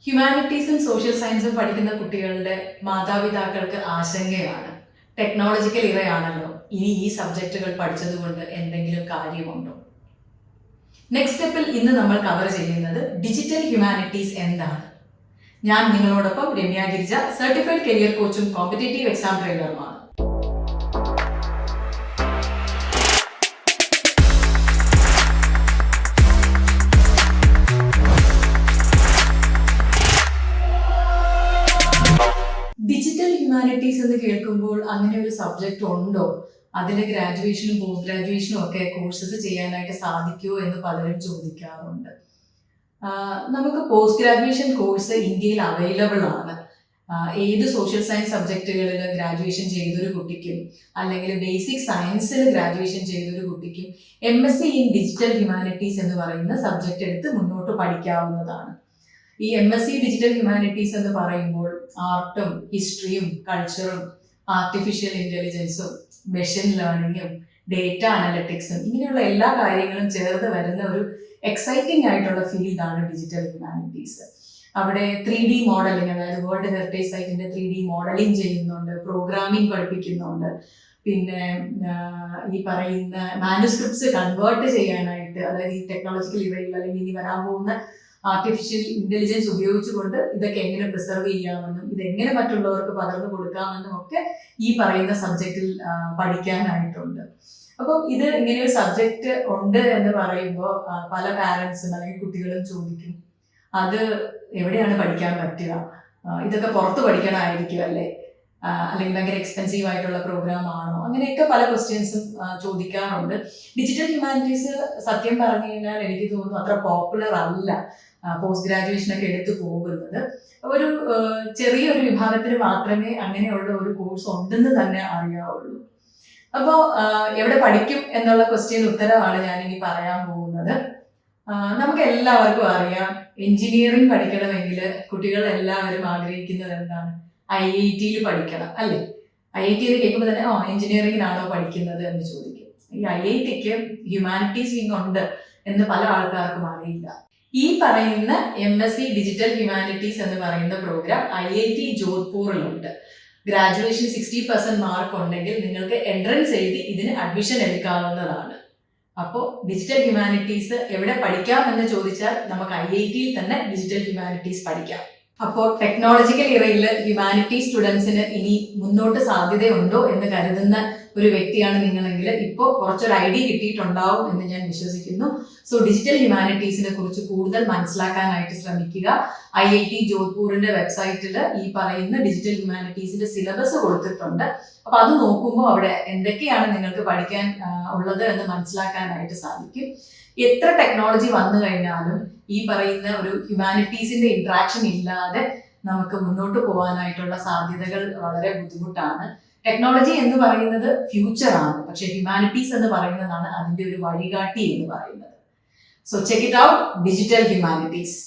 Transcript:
ഹ്യൂമാനിറ്റീസും social സയൻസും പഠിക്കുന്ന കുട്ടികളുടെ മാതാപിതാക്കൾക്ക് ആശങ്കയാണ്. ടെക്നോളജിക്കൽ ഇറയാണല്ലോ, ഇനി ഈ സബ്ജക്റ്റുകൾ പഠിച്ചതുകൊണ്ട് എന്തെങ്കിലും കാര്യമുണ്ടോ? നെക്സ്റ്റ് സ്റ്റെപ്പിൽ ഇന്ന് നമ്മൾ കവർ ചെയ്യുന്നത് ഡിജിറ്റൽ ഹ്യൂമാനിറ്റീസ് എന്താണ്. ഞാൻ നിങ്ങളോടൊപ്പം രമ്യ ഗിരിജ, സർട്ടിഫൈഡ് കരിയർ കോച്ചും കോമ്പറ്റേറ്റീവ് എക്സാം ട്രെയിനറുമാണ്. ഡിജിറ്റൽ ഹ്യൂമാനിറ്റീസ് എന്ന് കേൾക്കുമ്പോൾ അങ്ങനെ ഒരു സബ്ജക്റ്റ് ഉണ്ടോ, അതിൽ ഗ്രാജുവേഷനും പോസ്റ്റ് ഗ്രാജുവേഷനും ഒക്കെ കോഴ്സസ് ചെയ്യാനായിട്ട് സാധിക്കുമോ എന്ന് പലരും ചോദിക്കാറുണ്ട്. നമുക്ക് പോസ്റ്റ് ഗ്രാജുവേഷൻ കോഴ്സ് ഇന്ത്യയിൽ അവൈലബിൾ ആണ്. ഏത് സോഷ്യൽ സയൻസ് സബ്ജക്റ്റുകളിൽ ഗ്രാജുവേഷൻ ചെയ്തൊരു കുട്ടിക്കും അല്ലെങ്കിൽ ബേസിക് സയൻസിൽ ഗ്രാജുവേഷൻ ചെയ്തൊരു കുട്ടിക്കും MSc ഇൻ ഡിജിറ്റൽ ഹ്യൂമാനിറ്റീസ് എന്ന് പറയുന്ന സബ്ജക്റ്റ് എടുത്ത് മുന്നോട്ട് പഠിക്കാവുന്നതാണ്. ഈ MSc ഡിജിറ്റൽ ഹ്യൂമാനിറ്റീസ് എന്ന് പറയുമ്പോൾ ആർട്ടും ഹിസ്റ്ററിയും കൾച്ചറും ആർട്ടിഫിഷ്യൽ ഇന്റലിജൻസും മെഷീൻ ലേണിങ്ങും ഡേറ്റ അനലറ്റിക്സും ഇങ്ങനെയുള്ള എല്ലാ കാര്യങ്ങളും ചേർന്ന് വരുന്ന ഒരു എക്സൈറ്റിംഗ് ആയിട്ടുള്ള ഫീൽഡാണ് ഡിജിറ്റൽ ഹ്യൂമാനിറ്റീസ്. അവിടെ 3D മോഡലിംഗ്, അതായത് വേൾഡ് ഹെറിറ്റേജ് സൈറ്റിന്റെ 3D മോഡലിംഗ് ചെയ്യുന്നുണ്ട്, പ്രോഗ്രാമിംഗ് പഠിപ്പിക്കുന്നുണ്ട്, പിന്നെ ഈ പറയുന്ന മാനുസ്ക്രിപ്റ്റ്സ് കൺവേർട്ട് ചെയ്യാനായിട്ട്, അതായത് ഈ ടെക്നോളജിക്കൽ ഇവയിൽ അല്ലെങ്കിൽ ഇനി വരാൻ പോകുന്ന ആർട്ടിഫിഷ്യൽ ഇന്റലിജൻസ് ഉപയോഗിച്ചുകൊണ്ട് ഇതൊക്കെ എങ്ങനെ പ്രിസർവ് ചെയ്യാമെന്നും ഇതെങ്ങനെ മറ്റുള്ളവർക്ക് പകർന്നു കൊടുക്കാമെന്നും ഒക്കെ ഈ പറയുന്ന സബ്ജക്റ്റിൽ പഠിക്കാനായിട്ടുണ്ട്. അപ്പോൾ ഇത് ഇങ്ങനെ ഒരു സബ്ജക്റ്റ് ഉണ്ട് എന്ന് പറയുമ്പോൾ പല പാരൻസും അല്ലെങ്കിൽ കുട്ടികളും ചോദിക്കും, അത് എവിടെയാണ് പഠിക്കാൻ പറ്റുക, ഇതൊക്കെ പുറത്ത് പഠിക്കണമായിരിക്കും അല്ലേ, അല്ലെങ്കിൽ ഭയങ്കര എക്സ്പെൻസീവ് ആയിട്ടുള്ള പ്രോഗ്രാം ആണോ, അങ്ങനെയൊക്കെ പല ക്വസ്റ്റ്യൻസും ചോദിക്കാറുണ്ട്. ഡിജിറ്റൽ ഹ്യൂമാനിറ്റീസ് സത്യം പറഞ്ഞു കഴിഞ്ഞാൽ എനിക്ക് തോന്നുന്നു അത്ര പോപ്പുലർ അല്ല പോസ്റ്റ് ഗ്രാജുവേഷനൊക്കെ എടുത്തു പോകുന്നത്. ഒരു ചെറിയൊരു വിഭാഗത്തിന് മാത്രമേ അങ്ങനെയുള്ള ഒരു കോഴ്സ് ഉണ്ടെന്ന് തന്നെ അറിയാവുള്ളൂ. അപ്പോൾ എവിടെ പഠിക്കും എന്നുള്ള ക്വസ്റ്റ്യൻ ഉത്തരവാണ് ഞാനിനി പറയാൻ പോകുന്നത്. നമുക്ക് എല്ലാവർക്കും അറിയാം, എഞ്ചിനീയറിംഗ് പഠിക്കണമെങ്കിൽ കുട്ടികൾ എല്ലാവരും ആഗ്രഹിക്കുന്നത് എന്താണ്? IIT പഠിക്കണം അല്ലേ? IIT കേൾക്കുമ്പോൾ തന്നെ എഞ്ചിനീയറിംഗിനാണോ പഠിക്കുന്നത് എന്ന് ചോദിക്കും. ഈ IIT ഹ്യൂമാനിറ്റീസ് വിങ് ഉണ്ട് എന്ന് പല ആൾക്കാർക്കും അറിയില്ല. ഈ പറയുന്ന MSc ഡിജിറ്റൽ ഹ്യൂമാനിറ്റീസ് എന്ന് പറയുന്ന പ്രോഗ്രാം IIT ജോധ്പൂറിലുണ്ട്. ഗ്രാജുവേഷൻ 60% മാർക്ക് ഉണ്ടെങ്കിൽ നിങ്ങൾക്ക് എൻട്രൻസ് എഴുതി ഇതിന് അഡ്മിഷൻ എടുക്കാവുന്നതാണ്. അപ്പോൾ ഡിജിറ്റൽ ഹ്യൂമാനിറ്റീസ് എവിടെ പഠിക്കാം എന്ന് ചോദിച്ചാൽ നമുക്ക് IIT തന്നെ ഡിജിറ്റൽ ഹ്യൂമാനിറ്റീസ് പഠിക്കാം. അപ്പോൾ ടെക്നോളജിക്കൽ ഇറയിൽ ഹ്യൂമാനിറ്റീസ് സ്റ്റുഡൻസിന് ഇനി മുന്നോട്ട് സാധ്യതയുണ്ടോ എന്ന് കരുതുന്ന ഒരു വ്യക്തിയാണ് നിങ്ങളെങ്കിൽ ഇപ്പോൾ കുറച്ചൊരു ഐഡിയ കിട്ടിയിട്ടുണ്ടാവും എന്ന് ഞാൻ വിശ്വസിക്കുന്നു. സോ ഡിജിറ്റൽ ഹ്യൂമാനിറ്റീസിനെ കുറിച്ച് കൂടുതൽ മനസ്സിലാക്കാനായിട്ട് ശ്രമിക്കുക. IIT ജോധ്പൂരിന്റെ വെബ്സൈറ്റിൽ ഈ പറയുന്ന ഡിജിറ്റൽ ഹ്യൂമാനിറ്റീസിന്റെ സിലബസ് കൊടുത്തിട്ടുണ്ട്. അപ്പൊ അത് നോക്കുമ്പോൾ അവിടെ എന്തൊക്കെയാണ് നിങ്ങൾക്ക് പഠിക്കാൻ ഉള്ളത് എന്ന് മനസ്സിലാക്കാനായിട്ട് സാധിക്കും. എത്ര ടെക്നോളജി വന്നു കഴിഞ്ഞാലും ഈ പറയുന്ന ഒരു ഹ്യൂമാനിറ്റീസിന്റെ ഇന്ററാക്ഷൻ ഇല്ലാതെ നമുക്ക് മുന്നോട്ട് പോകാനായിട്ടുള്ള സാധ്യതകൾ വളരെ ബുദ്ധിമുട്ടാണ്. ടെക്നോളജി എന്ന് പറയുന്നത് ഫ്യൂച്ചറാണ്, പക്ഷെ ഹ്യൂമാനിറ്റീസ് എന്ന് പറയുന്നതാണ് അതിന്റെ ഒരു വഴികാട്ടി എന്ന് പറയുന്നത്. So check it out, digital humanities.